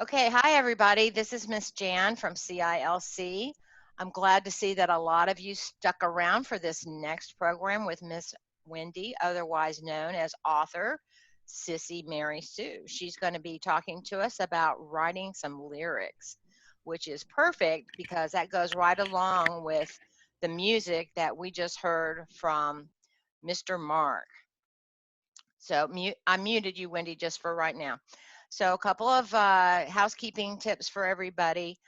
Okay, hi everybody. This is Miss Jan from CILC. I'm glad to see that a lot of you stuck around for this next program with Miss Wendy, otherwise known as author SissyMarySue. She's going to be talking to us about writing some lyrics, which is perfect because that goes right along with the music that we just heard from Mr. Mark. So I muted you, Wendy, just for right now. So a couple of housekeeping tips for everybody.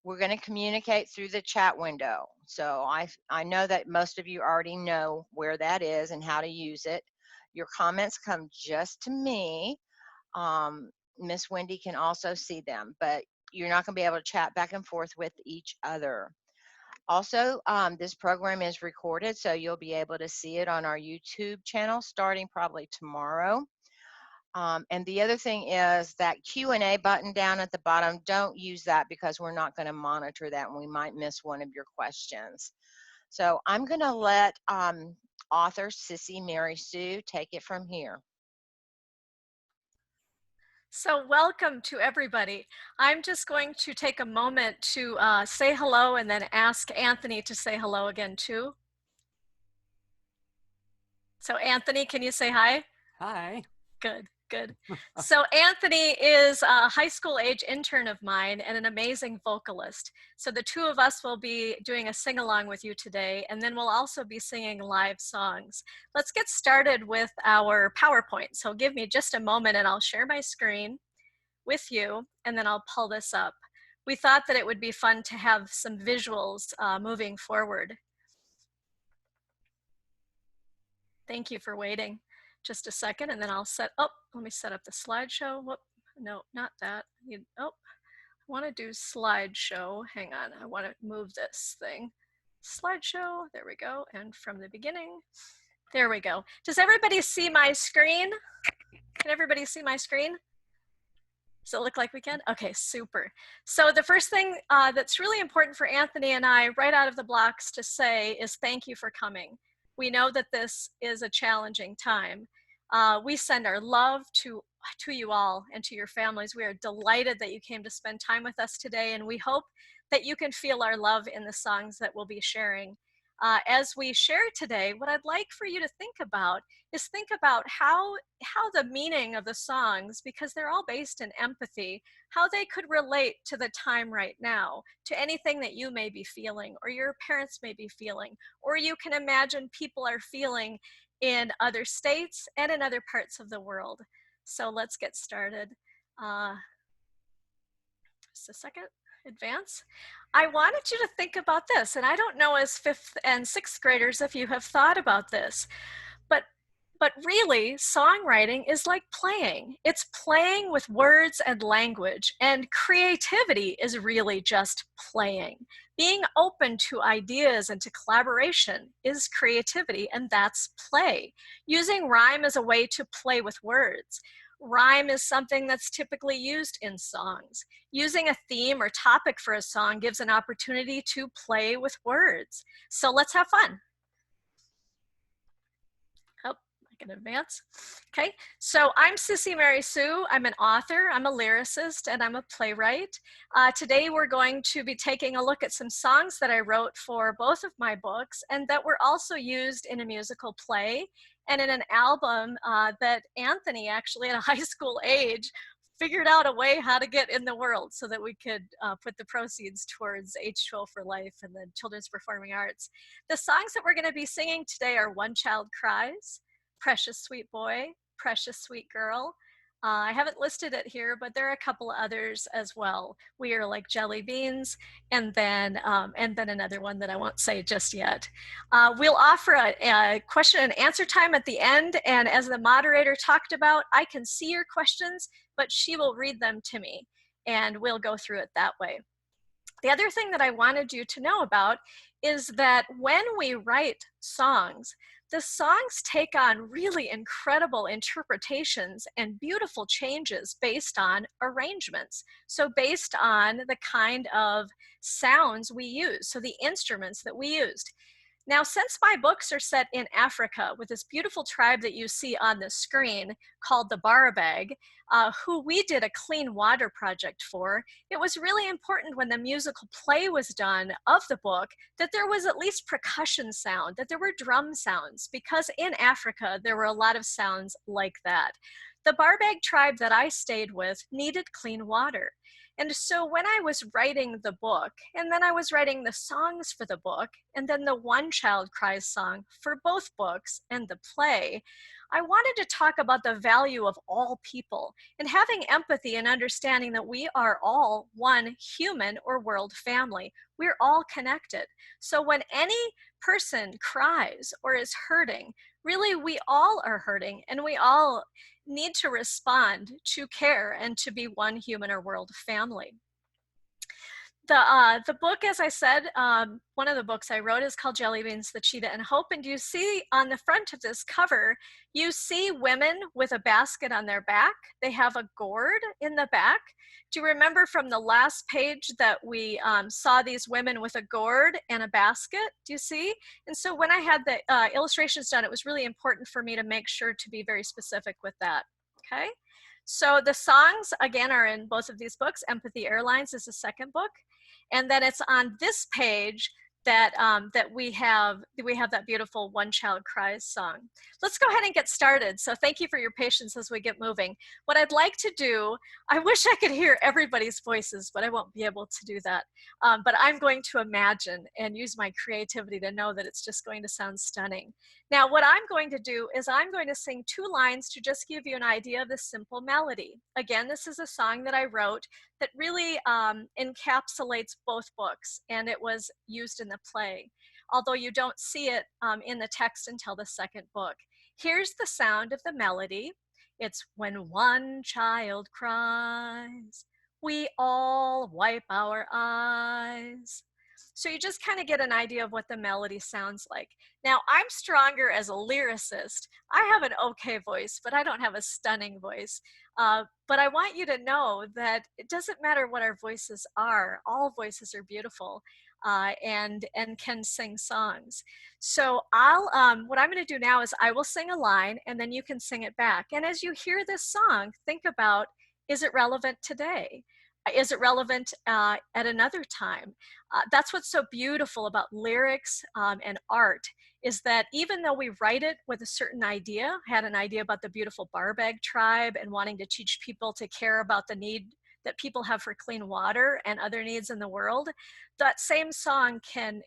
We're going to communicate through the chat window. So I know that most of you already know where that is and how to use it. Your comments come just to me. Miss Wendy can also see them, but you're not going to be able to chat back and forth with each other. Also, this program is recorded, so you'll be able to see it on our YouTube channel starting probably tomorrow. And the other thing is that Q&A button down at the bottom, don't use that because we're not going to monitor that and we might miss one of your questions. So I'm going to let author SissyMarySue take it from here. So welcome to everybody. I'm just going to take a moment to say hello and then ask Anthony to say hello again too. So Anthony, can you say hi? Hi. Good, good. So Anthony is a high school age intern of mine and an amazing vocalist. So the two of us will be doing a sing-along with you today, and then we'll also be singing live songs. Let's get started with our PowerPoint. So give me just a moment and I'll share my screen with you, and then I'll pull this up. We thought that it would be fun to have some visuals moving forward. Thank you for waiting just a second, and then I'll let me set up the slideshow. Whoop, no, not that. I want to do slideshow. Hang on, I want to move this thing. Slideshow, there we go, and from the beginning. There we go. Does everybody see my screen? Can everybody see my screen? Does it look like we can? Okay, super. So the first thing that's really important for Anthony and I right out of the blocks to say is thank you for coming. We know that this is a challenging time. We send our love to you all and to your families. We are delighted that you came to spend time with us today, and we hope that you can feel our love in the songs that we'll be sharing. As we share today, what I'd like for you to think about is how the meaning of the songs, because they're all based in empathy, how they could relate to the time right now, to anything that you may be feeling or your parents may be feeling, or you can imagine people are feeling in other states and in other parts of the world. So let's get started. Just a second. Advance. I wanted you to think about this, and I don't know as 5th and 6th graders if you have thought about this, but really songwriting is like playing. It's playing with words and language, and creativity is really just playing. Being open to ideas and to collaboration is creativity, and that's play. Using rhyme as a way to play with words. Rhyme is something that's typically used in songs. Using a theme or topic for a song gives an opportunity to play with words. So let's have fun. Oh, I can advance. Okay, so I'm SissyMarySue. I'm an author, I'm a lyricist, and I'm a playwright. Today we're going to be taking a look at some songs that I wrote for both of my books and that were also used in a musical play and in an album that Anthony, actually at a high school age, figured out a way how to get in the world so that we could put the proceeds towards H2O for Life and the Children's Performing Arts. The songs that we're going to be singing today are One Child Cries, Precious Sweet Boy, Precious Sweet Girl. I haven't listed it here, but there are a couple others as well. We Are Like Jelly Beans, and then another one that I won't say just yet. We'll offer a question and answer time at the end, and as the moderator talked about, I can see your questions, but she will read them to me, and we'll go through it that way. The other thing that I wanted you to know about is that when we write songs, the songs take on really incredible interpretations and beautiful changes based on arrangements. So based on the kind of sounds we use, so the instruments that we used. Now, since my books are set in Africa with this beautiful tribe that you see on the screen called the Barabiag, who we did a clean water project for, it was really important when the musical play was done of the book that there was at least percussion sound, that there were drum sounds, because in Africa there were a lot of sounds like that. The Barabiag tribe that I stayed with needed clean water. And so when I was writing the book, and then I was writing the songs for the book, and then the One Child Cries song for both books and the play, I wanted to talk about the value of all people and having empathy and understanding that we are all one human or world family. We're all connected. So when any person cries or is hurting, really we all are hurting, and we all need to respond to care and to be one human or world family. The book, as I said, one of the books I wrote is called Jelly Beans, the Cheetah, and Hope. And you see on the front of this cover, you see women with a basket on their back. They have a gourd in the back. Do you remember from the last page that we saw these women with a gourd and a basket? Do you see? And so when I had the illustrations done, it was really important for me to make sure to be very specific with that. Okay. So the songs, again, are in both of these books. Empathy Airlines is the second book. And then it's on this page that that we have that beautiful One Child Cries song. Let's go ahead and get started. So thank you for your patience as we get moving. What I'd like to do, I wish I could hear everybody's voices, but I won't be able to do that. But I'm going to imagine and use my creativity to know that it's just going to sound stunning. Now, what I'm going to do is I'm going to sing 2 lines to just give you an idea of the simple melody. Again, this is a song that I wrote that really encapsulates both books, and it was used in the play, although you don't see it in the text until the second book. Here's the sound of the melody. It's when one child cries, we all wipe our eyes. So you just kind of get an idea of what the melody sounds like. Now, I'm stronger as a lyricist. I have an okay voice, but I don't have a stunning voice. But I want you to know that it doesn't matter what our voices are. All voices are beautiful and can sing songs. So what I'm going to do now is I will sing a line, and then you can sing it back. And as you hear this song, think about, is it relevant today? Is it relevant at another time? That's what's so beautiful about lyrics and art, is that even though we write it with a certain idea, had an idea about the beautiful Barabiag Tribe and wanting to teach people to care about the need that people have for clean water and other needs in the world, that same song can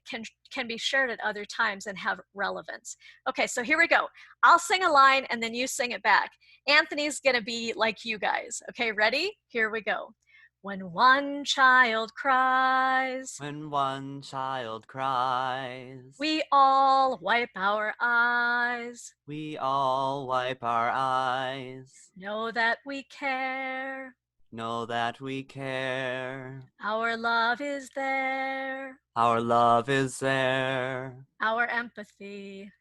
be shared at other times and have relevance. Okay, so here we go. I'll sing a line and then you sing it back. Anthony's gonna be like you guys. Okay, ready? Here we go. When one child cries, when one child cries, we all wipe our eyes. we all wipe our eyes. Know that we care. Know that we care. Our love is there. Our love is there. Our empathy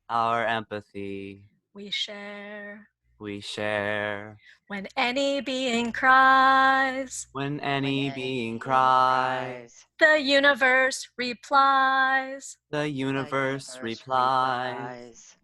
Our empathy we share. we share. When any being cries, When any being cries, the universe replies. the universe replies.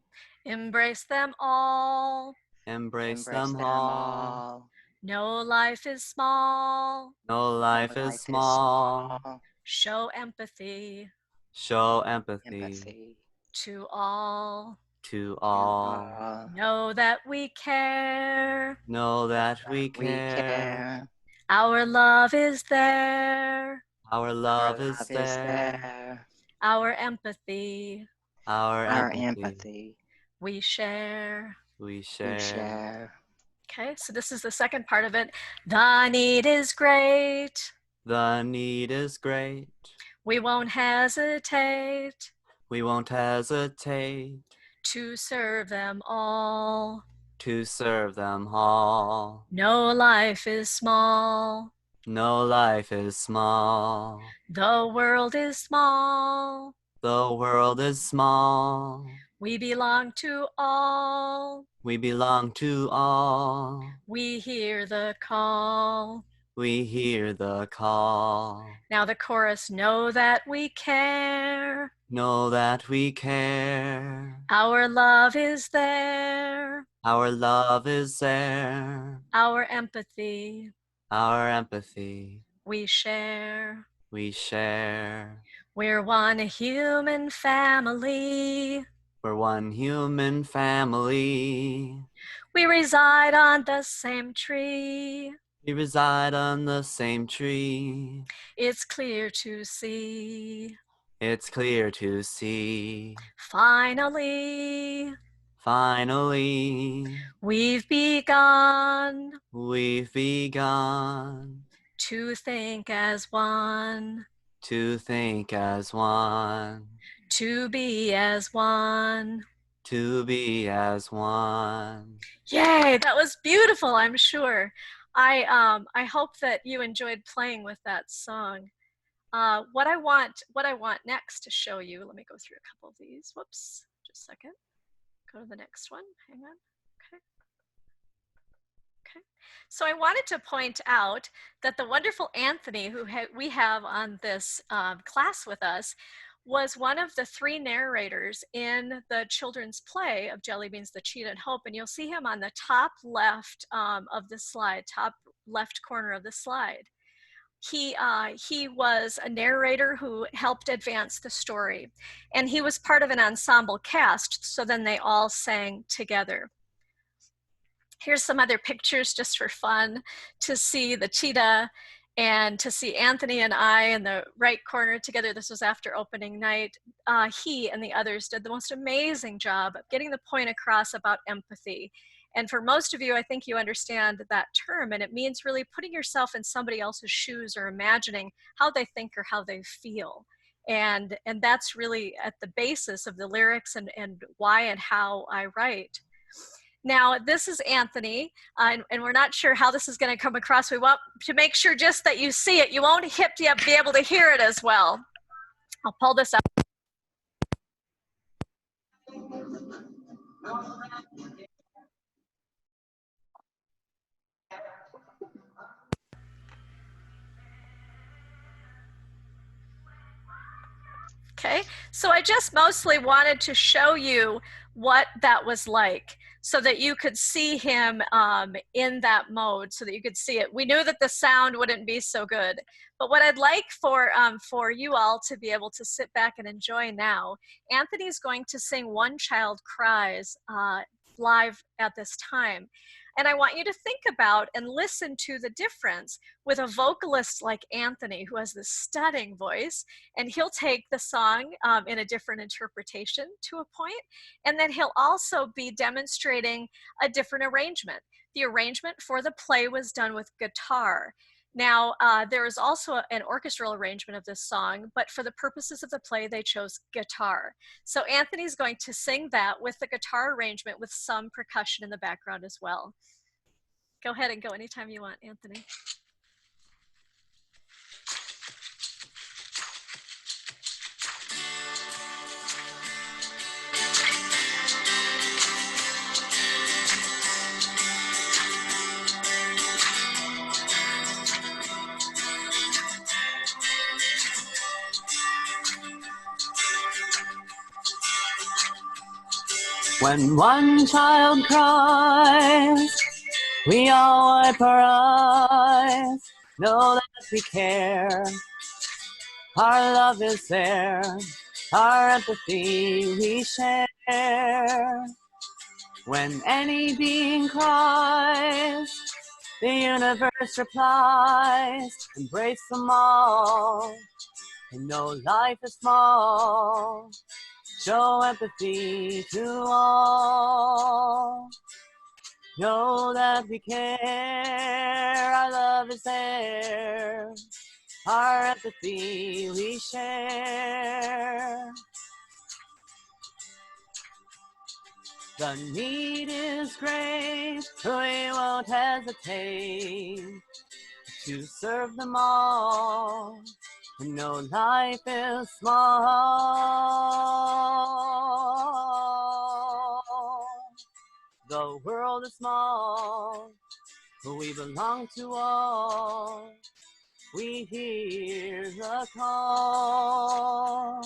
Embrace them all. Embrace them all. No life is small. No life is small. Show empathy Show empathy to all. to all. Know that we care. Know that we care. Our love is there. Our love is there. Our empathy Our empathy we share. we share. Okay, so this is the second part of it. The need is great. The need is great. We won't hesitate We won't hesitate to serve them all. to serve them all. No life is small. No life is small. The world is small. The world is small. We belong to all. We belong to all. We hear the call. We hear the call. Now the chorus, know that we care. Know that we care. Our love is there. Our love is there. Our empathy. Our empathy. We share. We share. We're one human family. We're one human family. We reside on the same tree. We reside on the same tree. It's clear to see. It's clear to see. Finally, Finally, we've begun we've begun to think as one, to think as one, to be as one. to be as one. Yay, that was beautiful, I'm sure. I hope that you enjoyed playing with that song. What I want next to show you, let me go through a couple of these. Whoops, just a second. Go to the next one, hang on, okay. Okay, so I wanted to point out that the wonderful Anthony, who we have on this class with us, was one of the 3 narrators in the children's play of Jelly Beans, the Cheetah and Hope, and you'll see him on the top left of the slide, top left corner of the slide. He was a narrator who helped advance the story, and he was part of an ensemble cast, so then they all sang together. Here's some other pictures just for fun to see the cheetah and to see Anthony and I in the right corner together. This was after opening night. He and the others did the most amazing job of getting the point across about empathy. And for most of you, I think you understand that term, and it means really putting yourself in somebody else's shoes or imagining how they think or how they feel. And that's really at the basis of the lyrics and why and how I write. Now, this is Anthony, and we're not sure how this is going to come across. We want to make sure just that you see it. You won't be able to hear it as well. I'll pull this up. Okay, so I just mostly wanted to show you what that was like so that you could see him in that mode, so that you could see it. We knew that the sound wouldn't be so good, but what I'd like for you all to be able to sit back and enjoy now, Anthony's going to sing One Child Cries live at this time. And I want you to think about and listen to the difference with a vocalist like Anthony, who has this stunning voice, and he'll take the song in a different interpretation to a point, and then he'll also be demonstrating a different arrangement. The arrangement for the play was done with guitar. Now, there is also an orchestral arrangement of this song, but for the purposes of the play, they chose guitar. So Anthony's going to sing that with the guitar arrangement with some percussion in the background as well. Go ahead and go anytime you want, Anthony. When one child cries, we all wipe our eyes. Know that we care. Our love is there. Our empathy we share. When any being cries, the universe replies. Embrace them all. And know life is small. Show empathy to all. Know that we care. Our love is there. Our empathy we share. The need is great. We won't hesitate to serve them all. No, life is small. The world is small. For we belong to all. We hear the call.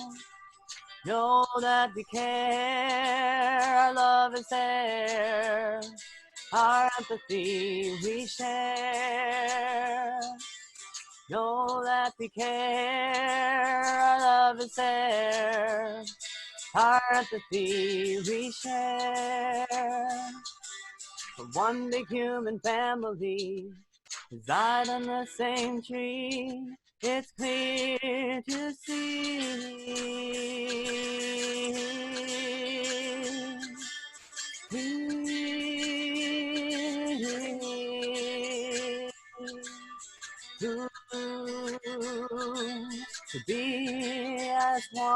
Know that we care, our love is there. Our empathy we share. Know that we care, our love is there. Our empathy we share. From one big human family, reside on the same tree. It's clear to to be as one.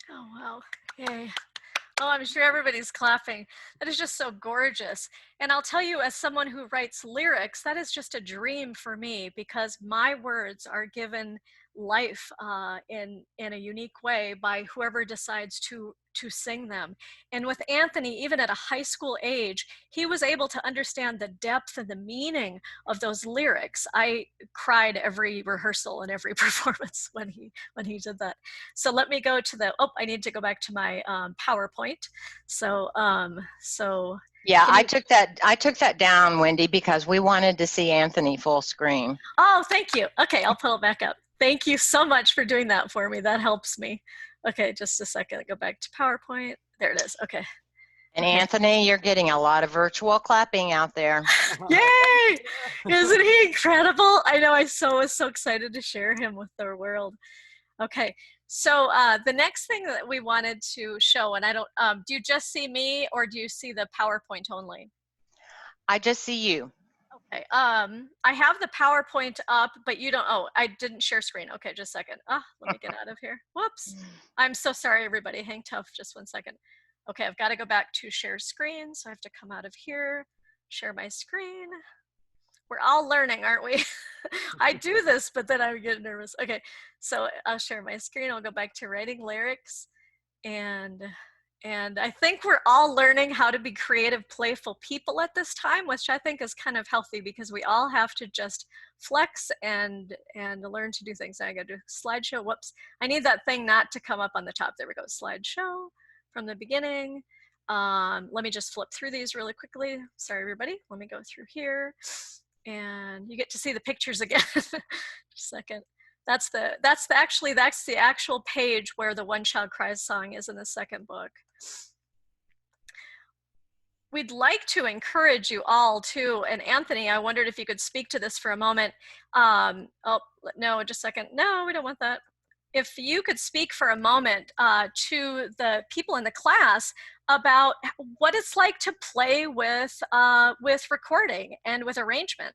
Oh, wow. Yay. Oh, I'm sure everybody's clapping. That is just so gorgeous. And I'll tell you, as someone who writes lyrics, that is just a dream for me because my words are given life in a unique way by whoever decides to sing them. And with Anthony, even at a high school age, he was able to understand the depth and the meaning of those lyrics. I cried every rehearsal and every performance when he did that. So let me go to the, oh, I need to go back to my PowerPoint. So, Yeah, can you, I took that down, Wendy, because we wanted to see Anthony full screen. oh, thank you. Okay, I'll pull it back up. Thank you so much for doing that for me. That helps me. Okay, just a second. Go back to PowerPoint. There it is. Okay. And Okay. Anthony, you're getting a lot of virtual clapping out there. Yay! Isn't he incredible? I know, I was so excited to share him with the world. Okay, so the next thing that we wanted to show, and I don't, do you just see me or do you see the PowerPoint only? I just see you. Okay, I have the PowerPoint up, but you don't, oh, I didn't share screen. Okay, just a second. Let me get out of here. Whoops. I'm so sorry, everybody. Hang tough, just 1 second. Okay, I've got to go back to share screen, so I have to come out of here, share my screen. We're all learning, aren't we? I do this, but then I get nervous. Okay, so I'll share my screen. I'll go back to writing lyrics. And I think we're all learning how to be creative, playful people at this time, which I think is kind of healthy because we all have to just flex and learn to do things. I got to do slideshow. Whoops. I need that thing not to come up on the top. There we go. Slideshow from the beginning. Let me just flip through these really quickly. Sorry, everybody. Let me go through here. And you get to see the pictures again. Just a second. That's the actual page where the One Child Cries song is in the second book. We'd like to encourage you all too, and Anthony, I wondered if you could speak to this for a moment. Oh, no, just a second. No, we don't want that. If you could speak for a moment to the people in the class about what it's like to play with recording and with arrangement.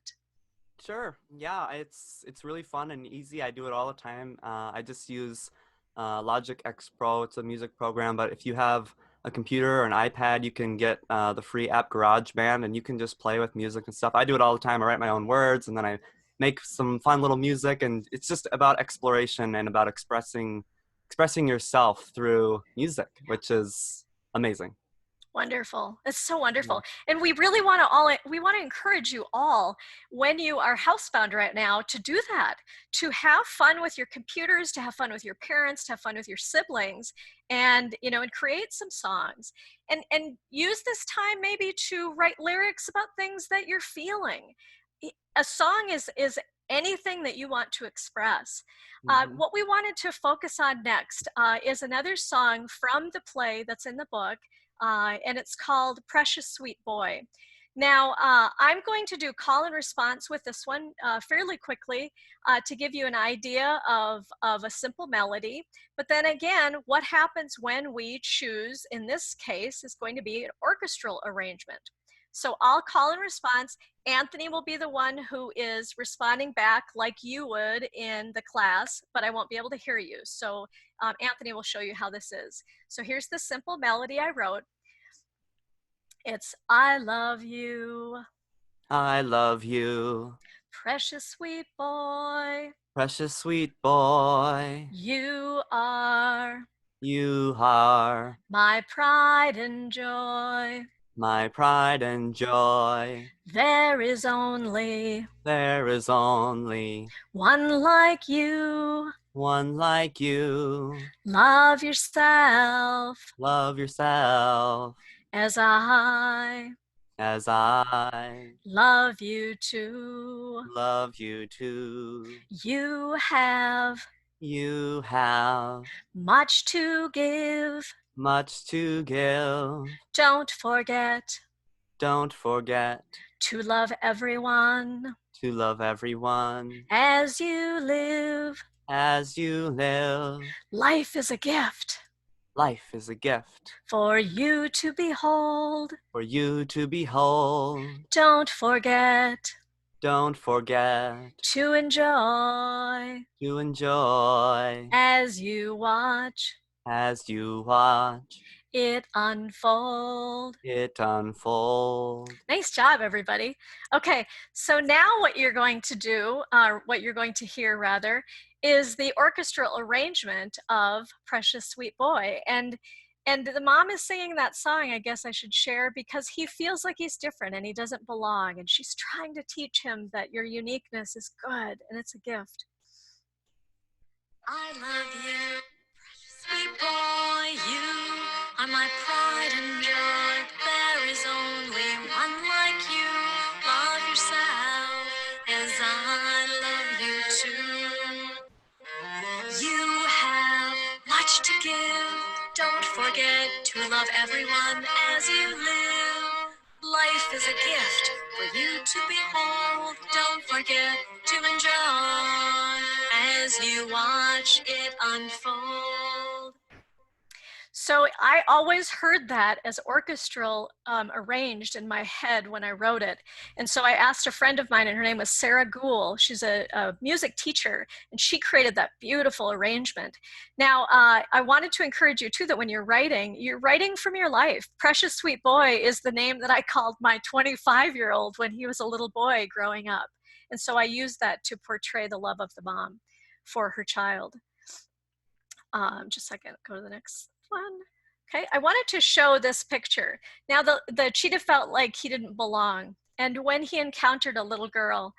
Sure. Yeah, it's really fun and easy. I do it all the time. I just use Logic X Pro. It's a music program, but if you have a computer or an iPad, you can get the free app GarageBand, and you can just play with music and stuff. I do it all the time. I write my own words, and then I make some fun little music, and it's just about exploration and about expressing yourself through music, which is amazing. Wonderful. It's so wonderful. And we really want to encourage you all when you are housebound right now to do that, to have fun with your computers, to have fun with your parents, to have fun with your siblings, and, and create some songs and use this time maybe to write lyrics about things that you're feeling. A song is anything that you want to express. What we wanted to focus on next is another song from the play that's in the book. And it's called Precious Sweet Boy. Now, I'm going to do call and response with this one fairly quickly to give you an idea of a simple melody. But then again, what happens when we choose, in this case, is going to be an orchestral arrangement. So I'll call and response. Anthony will be the one who is responding back like you would in the class, but I won't be able to hear you. So Anthony will show you how this is. So here's the simple melody I wrote. It's I love you, I love you, precious sweet boy. precious sweet boy. You are You are my pride and joy. my pride and joy. There is only There is only one like you. one like you. Love yourself Love yourself as I as I love you too. love you too. You have You have much to give. much to give. Don't forget Don't forget to love everyone to love everyone as you live. as you live. Life is a gift Life is a gift for you to behold. for you to behold. Don't forget Don't forget to enjoy to enjoy as you watch as you watch it unfold. it unfold. Nice job, everybody. Okay, so now what you're going to do, what you're going to hear rather, is the orchestral arrangement of Precious Sweet Boy. And the mom is singing that song, I guess I should share, because he feels like he's different and he doesn't belong. And she's trying to teach him that your uniqueness is good and it's a gift. I love you, sweet boy, you are my pride and joy. There is only one like you. Love yourself as I love you too. You have much to give. Don't forget to love everyone as you live. Life is a gift for you to behold. Don't forget to enjoy as you watch it unfold. So I always heard that as orchestral arranged in my head when I wrote it. And so I asked a friend of mine, and her name was Sarah Gould. She's a music teacher, and she created that beautiful arrangement. Now, I wanted to encourage you too that when you're writing from your life. Precious Sweet Boy is the name that I called my 25-year-old when he was a little boy growing up. And so I used that to portray the love of the mom for her child. Just a second, go to the next one. Okay, I wanted to show this picture. Now the cheetah felt like he didn't belong. And when he encountered a little girl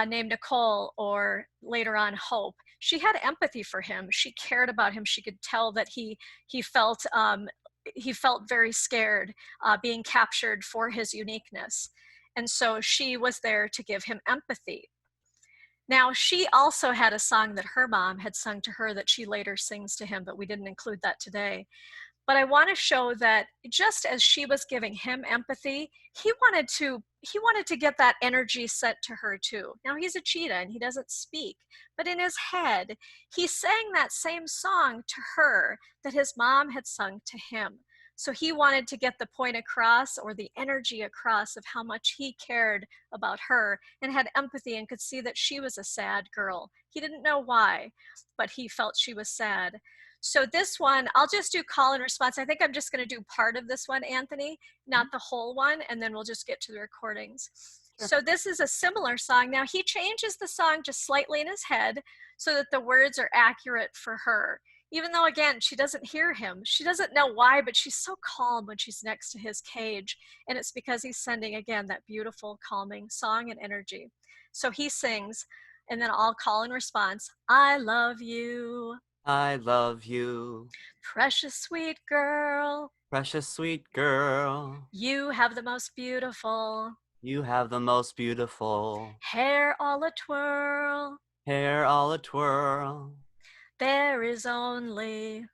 named Nicole, or later on Hope, she had empathy for him. She cared about him. She could tell that he felt very scared being captured for his uniqueness. And so she was there to give him empathy. Now, she also had a song that her mom had sung to her that she later sings to him, but we didn't include that today. But I want to show that just as she was giving him empathy, he wanted to get that energy sent to her too. Now, he's a cheetah and he doesn't speak, but in his head, he sang that same song to her that his mom had sung to him. So he wanted to get the point across, or the energy across, of how much he cared about her and had empathy and could see that she was a sad girl. He didn't know why, but he felt she was sad. So this one, I'll just do call and response. I think I'm just going to do part of this one, Anthony, not the whole one, and then we'll just get to the recordings. Sure. So this is a similar song. Now he changes the song just slightly in his head so that the words are accurate for her. Even though, again, she doesn't hear him. She doesn't know why, but she's so calm when she's next to his cage. And it's because he's sending, again, that beautiful, calming song and energy. So he sings, and then I'll call in response, I love you. I love you. Precious sweet girl. Precious sweet girl. You have the most beautiful. You have the most beautiful. Hair all a twirl. Hair all a twirl. There is only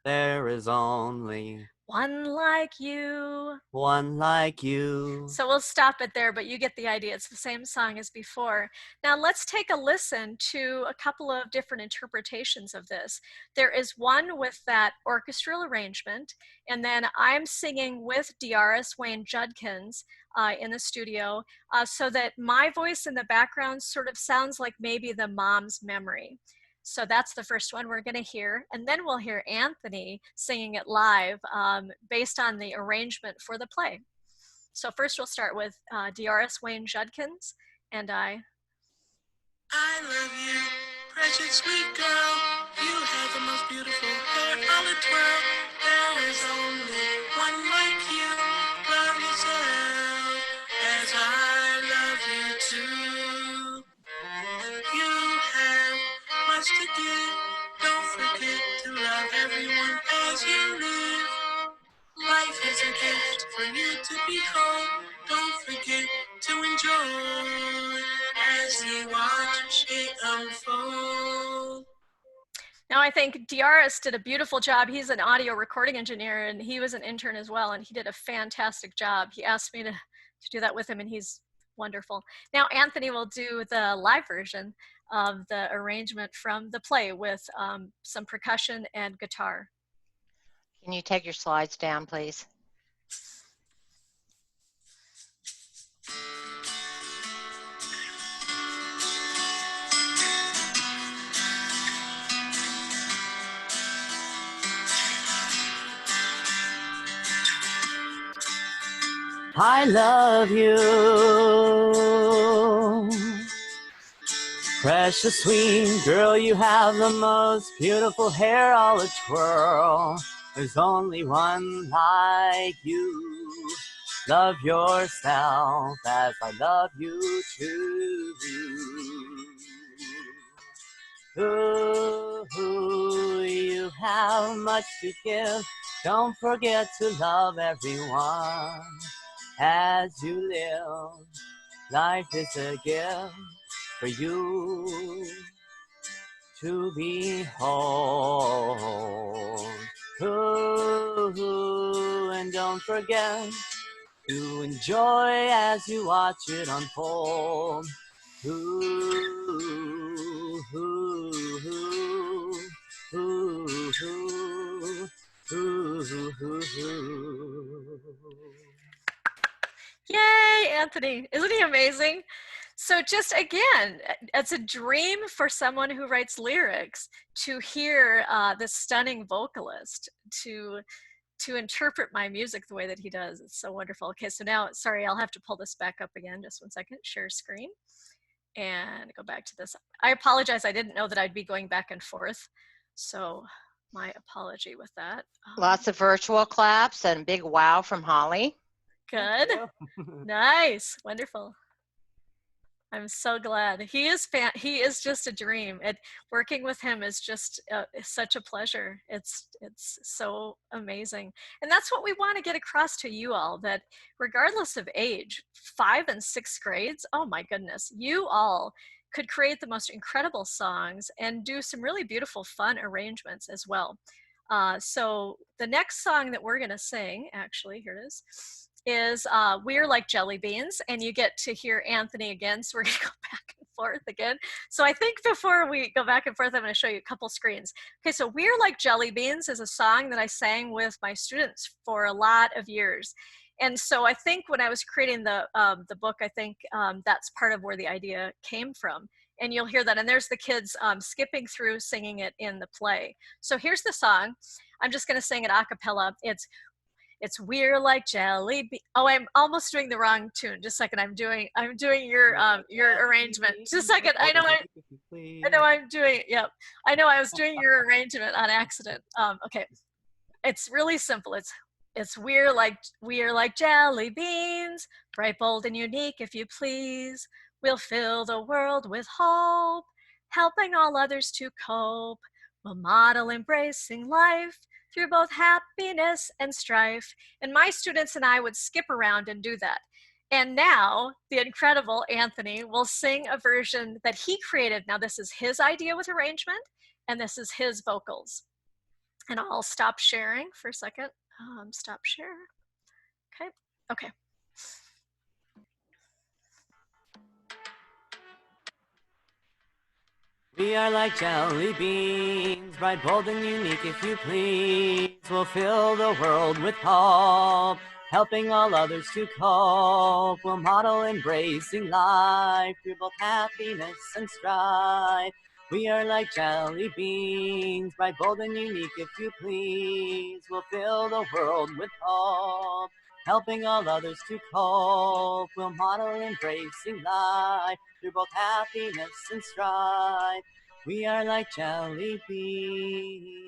one like you. One like you. So we'll stop it there, but you get the idea. It's the same song as before. Now let's take a listen to a couple of different interpretations of this. There is one with that orchestral arrangement, and then I'm singing with DRS Wayne Judkins in the studio, so that my voice in the background sort of sounds like maybe the mom's memory. So that's the first one we're going to hear. And then we'll hear Anthony singing it live based on the arrangement for the play. So first we'll start with DRS Wayne Judkins and I love you, precious sweet girl. You have the most beautiful hair all the world. There is only one like you. Love yourself as I love you too. You have much to give. Don't forget to love everyone as you live. Life is a gift for you to behold. Don't forget to enjoy as you watch it unfold. Now I think DRS did a beautiful job. He's an audio recording engineer and he was an intern as well, and he did a fantastic job. He asked me to do that with him and he's wonderful. Now Anthony will do the live version of the arrangement from the play with some percussion and guitar. Can you take your slides down, please? I love you, precious sweet girl. You have the most beautiful hair all a twirl. There's only one like you. Love yourself as I love you too. Ooh, you have much to give. Don't forget to love everyone as you live. Life is a gift for you to behold. Ooh, and don't forget to enjoy as you watch it unfold. Ooh, ooh, ooh, ooh, ooh, ooh, ooh. Yay, Anthony. Isn't he amazing? So just again, it's a dream for someone who writes lyrics to hear this stunning vocalist to interpret my music the way that he does. It's so wonderful. Okay, so now, sorry, I'll have to pull this back up again. Just one second, share screen and go back to this. I apologize, I didn't know that I'd be going back and forth. So my apology with that. Lots of virtual claps and big wow from Holly. Good. Nice. Wonderful. I'm so glad. He is just a dream. Working with him is just such a pleasure. It's so amazing. And that's what we want to get across to you all, that regardless of age, 5 and 6 grades, oh my goodness, you all could create the most incredible songs and do some really beautiful, fun arrangements as well. So the next song that we're going to sing, actually, here it is We're Like Jelly Beans, and you get to hear Anthony again, so we're going to go back and forth again. So I think before we go back and forth, I'm going to show you a couple screens. Okay, so We're Like Jelly Beans is a song that I sang with my students for a lot of years. And so I think when I was creating the book, I think that's part of where the idea came from. And you'll hear that. And there's the kids skipping through singing it in the play. So here's the song. I'm just going to sing it a cappella. It's We're Like Jelly Beans. Oh, I'm almost doing the wrong tune. Just a second. I'm doing your arrangement. Just a second. I know I'm doing. Yep. I know I was doing your arrangement on accident. Okay. It's really simple. It's we're like jelly beans, bright, bold, and unique, if you please. We'll fill the world with hope, helping all others to cope. We'll model embracing life through both happiness and strife. And my students and I would skip around and do that. And now the incredible Anthony will sing a version that he created. Now this is his idea with arrangement, and this is his vocals. And I'll stop sharing for a second. Stop share. Okay. We are like jelly beans, bright, bold, and unique, if you please. We'll fill the world with hope, helping all others to cope. We'll model embracing life through both happiness and strife. We are like jelly beans, bright, bold, and unique, if you please. We'll fill the world with hope, helping all others to cope. We'll model embracing life through both happiness and strife. We are like jelly beans.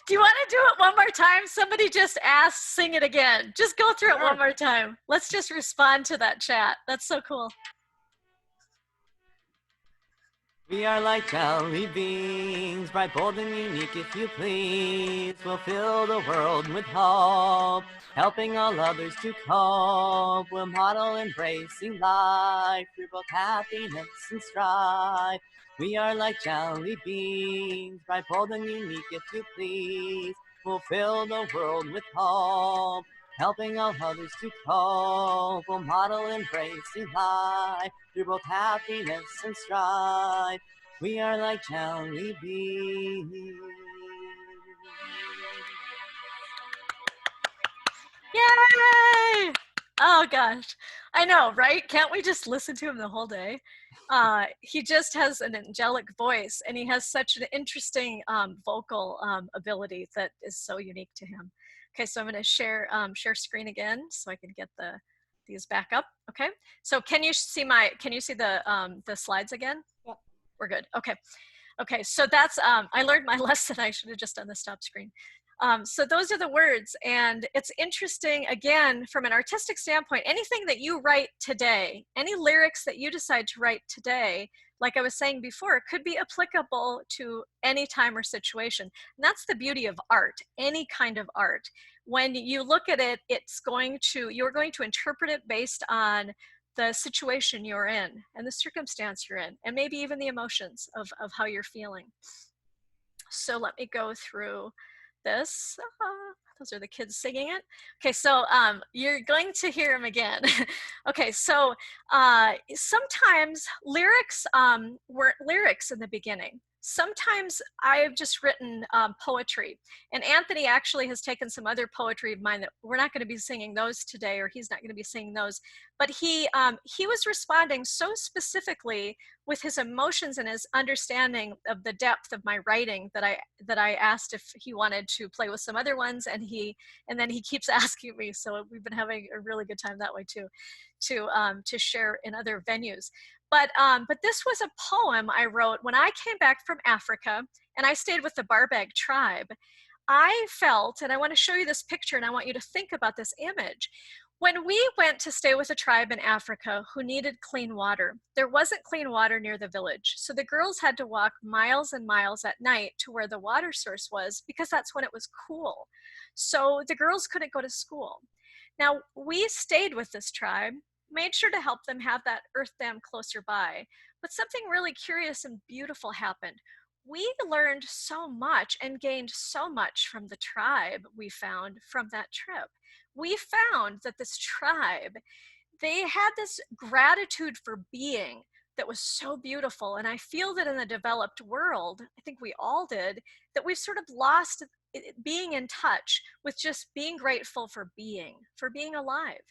Do you want to do it one more time? Somebody just asked, sing it again. Just go through it one more time. Let's just respond to that chat. That's so cool. We are like jelly beans, bright, bold, and unique if you please. We'll fill the world with hope, helping all others to cope. We'll model embracing life through both happiness and strife. We are like jelly beans, bright, bold, and unique if you please. We'll fill the world with hope, helping all others to cope. We'll model embracing life through both happiness and strife. We are like jelly beans. Yay! Oh gosh, I know, right? Can't we just listen to him the whole day? He just has an angelic voice, and he has such an interesting vocal ability that is so unique to him. Okay, so I'm going to share screen again so I can get these back up. Okay, so can you see the slides again? Yep. We're good. Okay, so that's I learned my lesson. I should have just done the stop screen. So those are the words, and it's interesting, again, from an artistic standpoint, anything that you write today, any lyrics that you decide to write today, like I was saying before, could be applicable to any time or situation. And that's the beauty of art, any kind of art. When you look at it, you're going to interpret it based on the situation you're in and the circumstance you're in, and maybe even the emotions of how you're feeling. So let me go through this. Those are the kids singing it. Okay, so you're going to hear them again. Okay, so sometimes lyrics weren't lyrics in the beginning. Sometimes I've just written poetry, and Anthony actually has taken some other poetry of mine that we're not going to be singing those today, or he's not going to be singing those, but he was responding so specifically with his emotions and his understanding of the depth of my writing that I asked if he wanted to play with some other ones, and then he keeps asking me, so we've been having a really good time that way too, to share in other venues. But this was a poem I wrote when I came back from Africa, and I stayed with the Barabiag Tribe. I felt, and I want to show you this picture, and I want you to think about this image. When we went to stay with a tribe in Africa who needed clean water, there wasn't clean water near the village. So the girls had to walk miles and miles at night to where the water source was, because that's when it was cool. So the girls couldn't go to school. Now, we stayed with this tribe, made sure to help them have that earth dam closer by. But something really curious and beautiful happened. We learned so much and gained so much from the tribe we found from that trip. We found that this tribe, they had this gratitude for being that was so beautiful. And I feel that in the developed world, I think we all did, that we've sort of lost being in touch with just being grateful for being alive.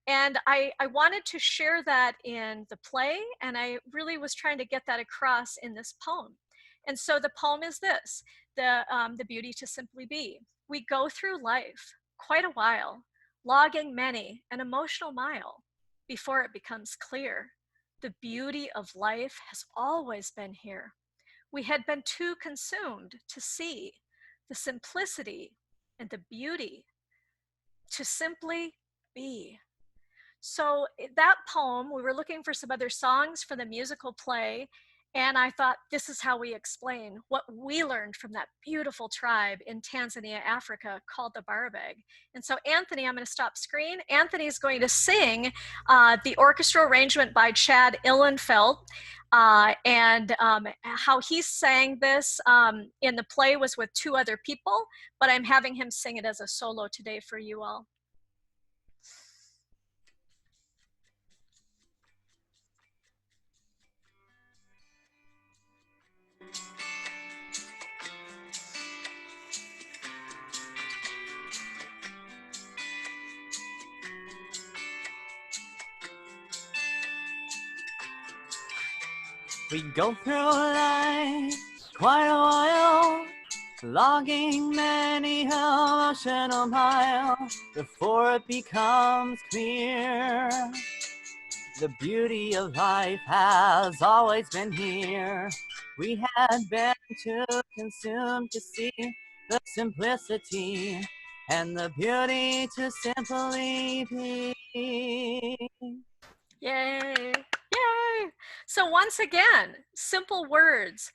And I wanted to share that in the play, and I really was trying to get that across in this poem. And so the poem is this, the beauty to simply be. We go through life quite a while, logging many an emotional mile before it becomes clear. The beauty of life has always been here. We had been too consumed to see the simplicity and the beauty to simply be. So that poem, we were looking for some other songs for the musical play, and I thought, this is how we explain what we learned from that beautiful tribe in Tanzania, Africa, called the Barabiag. And so Anthony, I'm going to stop screen. Anthony is going to sing the orchestral arrangement by Chad Illenfeld. And how he sang this in the play was with two other people, but I'm having him sing it as a solo today for you all. We go through life quite a while, logging many ocean mile before it becomes clear. The beauty of life has always been here. We had been too consumed to see the simplicity and the beauty to simply be. Yay! Yay! So once again, simple words,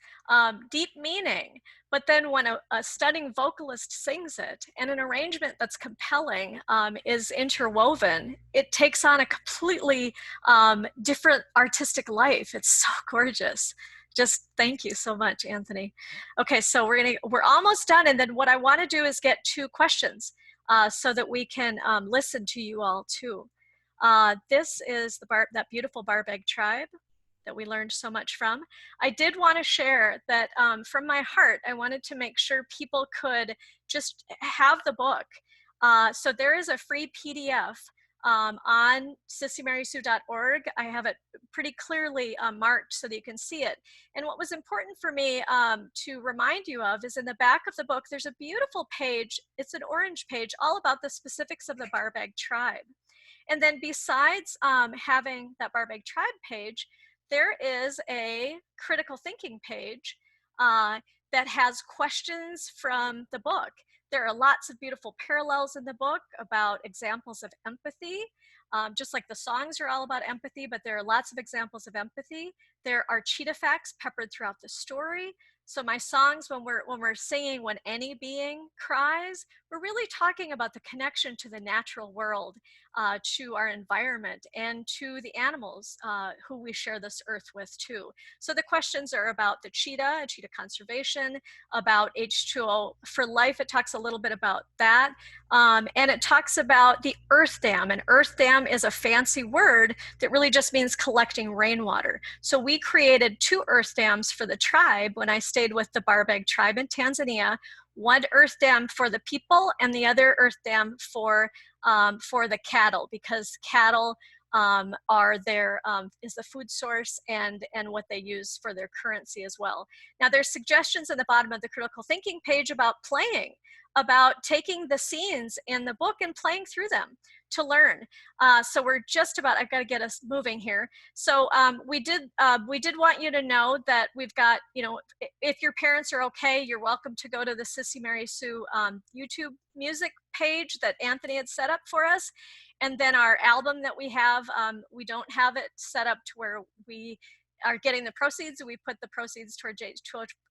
deep meaning, but then when a stunning vocalist sings it and an arrangement that's compelling is interwoven, it takes on a completely different artistic life. It's so gorgeous. Just thank you so much, Anthony. Okay, so we're almost done, and then what I want to do is get 2 questions so that we can listen to you all too. This is that beautiful Barabiag Tribe that we learned so much from. I did want to share that from my heart, I wanted to make sure people could just have the book. So there is a free PDF on SissyMarySue.org. I have it pretty clearly marked so that you can see it. And what was important for me to remind you of is in the back of the book, there's a beautiful page. It's an orange page all about the specifics of the Barabiag Tribe. And then besides having that Barabiag Tribe page, there is a critical thinking page that has questions from the book. There are lots of beautiful parallels in the book about examples of empathy, just like the songs are all about empathy, but there are lots of examples of empathy. There are cheetah facts peppered throughout the story. So my songs, when we're singing "When Any Being Cries," we're really talking about the connection to the natural world, to our environment, and to the animals who we share this earth with too. So the questions are about the cheetah and cheetah conservation, about H2O for life. It talks a little bit about that. And it talks about the earth dam. And earth dam is a fancy word that really just means collecting rainwater. So we created 2 earth dams for the tribe when I stayed with the Barabiag Tribe in Tanzania. One earth dam for the people and the other earth dam for the cattle, because cattle is the food source and what they use for their currency as well. Now there's suggestions in the bottom of the critical thinking page about playing, about taking the scenes in the book and playing through them to learn. So we're just about, I've got to get us moving here. So we did want you to know that we've got, if your parents are okay, you're welcome to go to the Sissy Mary Sue YouTube music page that Anthony had set up for us. And then our album that we have, we don't have it set up to where we are getting the proceeds. We put the proceeds towards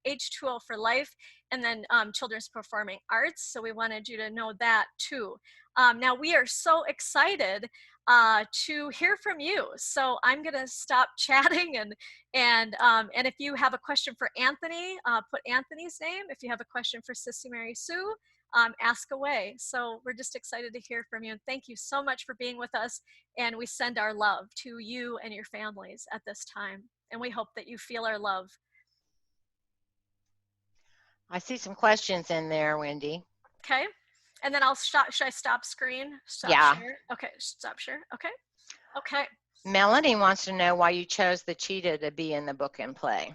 H2O for life, and then Children's Performing Arts. So we wanted you to know that too. Now we are so excited to hear from you. So I'm gonna stop chatting, and if you have a question for Anthony, put Anthony's name. If you have a question for Sissy Mary Sue, ask away. So we're just excited to hear from you. And thank you so much for being with us. And we send our love to you and your families at this time. And we hope that you feel our love. I see some questions in there, Wendy. Okay. And then I'll stop. Should I stop screen? Stop share? Okay. Stop share. Okay. Okay. Melanie wants to know why you chose the cheetah to be in the book and play.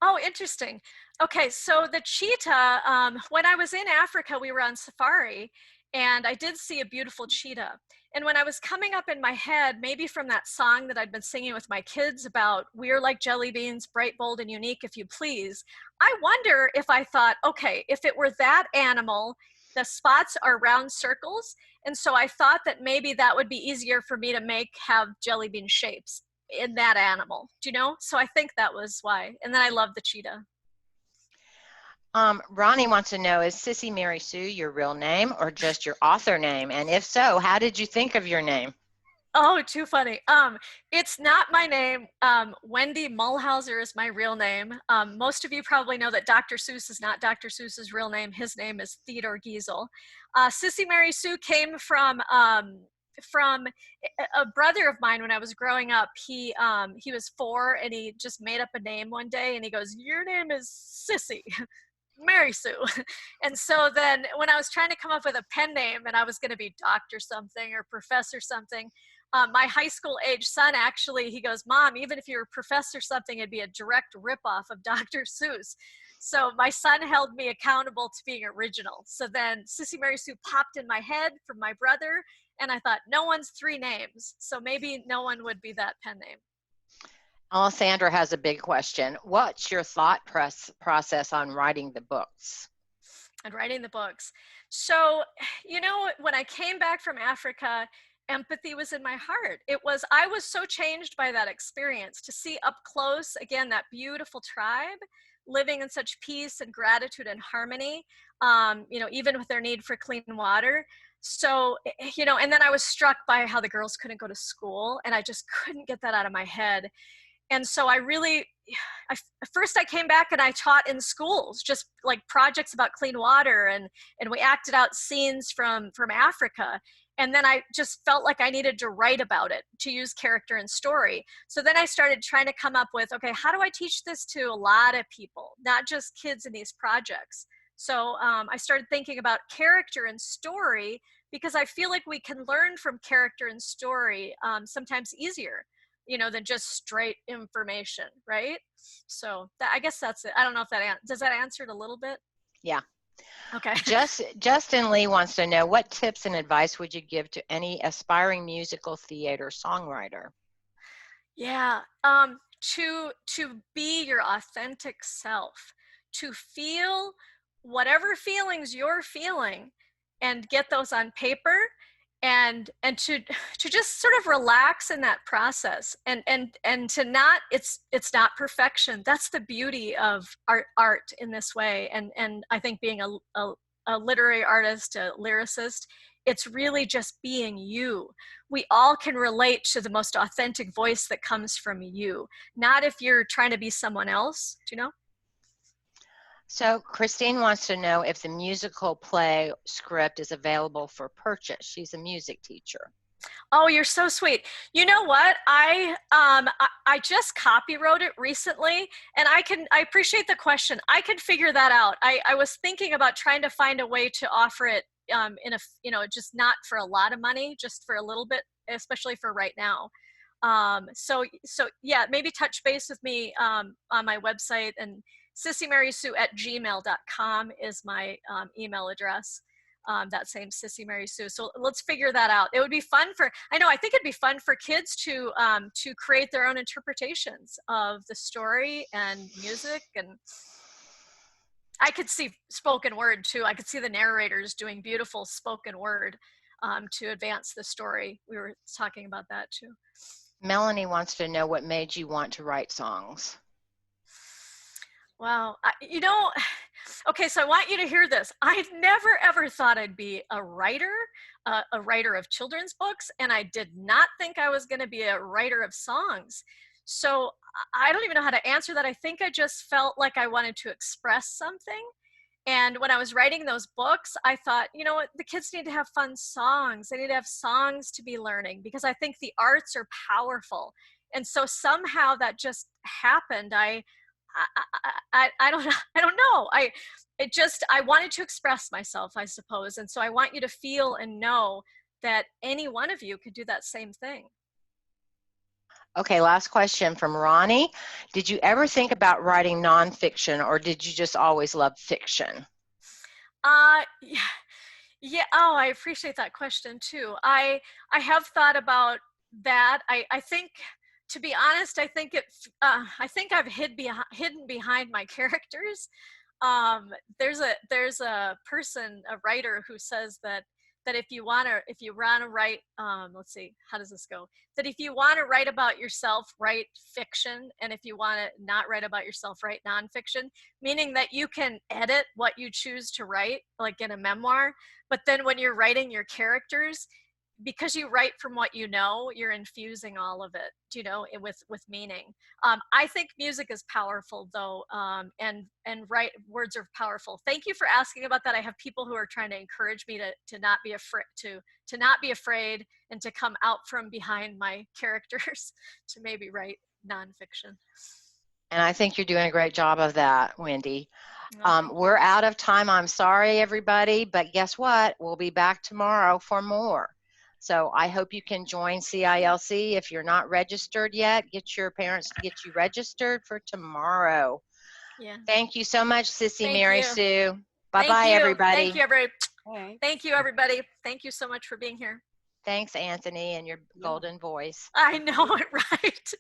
Oh, interesting. Okay, so the cheetah, when I was in Africa, we were on safari, and I did see a beautiful cheetah. And when I was coming up in my head, maybe from that song that I'd been singing with my kids about "We're like jelly beans, bright, bold, and unique, if you please," I wonder if I thought, okay, if it were that animal, the spots are round circles, and so I thought that maybe that would be easier for me to have jelly bean shapes in that animal, do you know? So I think that was why. And then I love the cheetah. Ronnie wants to know, is Sissy Mary Sue your real name or just your author name? And if so, how did you think of your name? Oh, too funny. It's not my name. Wendy Mulhauser is my real name. Most of you probably know that Dr. Seuss is not Dr. Seuss's real name. His name is Theodore Giesel. Sissy Mary Sue came from a brother of mine when I was growing up. He was 4 and he just made up a name one day and he goes, "Your name is Sissy Mary Sue." And so then when I was trying to come up with a pen name and I was going to be doctor something or professor something, my high school age son actually, he goes, "Mom, even if you were professor something, it'd be a direct ripoff of Dr. Seuss." So my son held me accountable to being original. So then Sissy Mary Sue popped in my head from my brother, and I thought, no one's 3 names, so maybe no one would be that pen name. Alessandra has a big question. What's your thought process on writing the books? And writing the books. So, you know, when I came back from Africa, empathy was in my heart. I was so changed by that experience to see up close, again, that beautiful tribe living in such peace and gratitude and harmony, you know, even with their need for clean water. So, you know, and then I was struck by how the girls couldn't go to school, and I just couldn't get that out of my head. And so first I came back and I taught in schools, just like projects about clean water, and we acted out scenes from Africa. And then I just felt like I needed to write about it, to use character and story. So then I started trying to come up with, okay, how do I teach this to a lot of people, not just kids in these projects? So I started thinking about character and story, because I feel like we can learn from character and story sometimes easier, you know, than just straight information, right? So I guess that's it. I don't know if does that answer it a little bit? Yeah. Okay. Justin Lee wants to know, what tips and advice would you give to any aspiring musical theater songwriter? Yeah, to be your authentic self, to feel whatever feelings you're feeling, and get those on paper, and to just sort of relax in that process, and to not, it's not perfection. That's the beauty of art in this way, and I think being a literary artist, a lyricist, it's really just being you. We all can relate to the most authentic voice that comes from you, not if you're trying to be someone else, do you know? So Christine wants to know if the musical play script is available for purchase. She's a music teacher. Oh, you're so sweet. You know what? I just copywrote it recently, and I appreciate the question. I can figure that out. I was thinking about trying to find a way to offer it in a, you know, just not for a lot of money, just for a little bit, especially for right now. So yeah, maybe touch base with me on my website, and SissyMarySue@gmail.com is my email address. That same Sissy Mary Sue. So let's figure that out. It would be fun I think it'd be fun for kids to create their own interpretations of the story and music. And I could see spoken word too. I could see the narrators doing beautiful spoken word to advance the story. We were talking about that too. Melanie wants to know what made you want to write songs. Wow. You know, okay, so I want you to hear this. I've never ever thought I'd be a writer of children's books, and I did not think I was going to be a writer of songs. So I don't even know how to answer that. I think I just felt like I wanted to express something. And when I was writing those books, I thought, you know what, the kids need to have fun songs. They need to have songs to be learning, because I think the arts are powerful. And so somehow that just happened. I don't know. I wanted to express myself, I suppose. And so I want you to feel and know that any one of you could do that same thing. Okay, last question from Ronnie. Did you ever think about writing nonfiction, or did you just always love fiction? Yeah. Oh, I appreciate that question too. I have thought about that. I think, to be honest, I think I've hidden behind my characters. There's a person, a writer, who says that if you want to write, let's see, how does this go? That if you want to write about yourself, write fiction, and if you want to not write about yourself, write nonfiction. Meaning that you can edit what you choose to write, like in a memoir. But then when you're writing your characters, because you write from what you know, you're infusing all of it, you know, with meaning. I think music is powerful, though, and words are powerful. Thank you for asking about that. I have people who are trying to encourage me to not be afraid, to not be afraid, and to come out from behind my characters to maybe write nonfiction. And I think you're doing a great job of that, Wendy. Okay. We're out of time. I'm sorry, everybody, but guess what? We'll be back tomorrow for more. So I hope you can join CILC. If you're not registered yet, get your parents to get you registered for tomorrow. Yeah. Thank you so much, Sissy Thank Mary you. Sue. Thank Bye-bye, you. everybody. Thank you, everybody. Thanks. Thank you, everybody. Thank you so much for being here. Thanks, Anthony, and your Yeah. golden voice. I know it, right?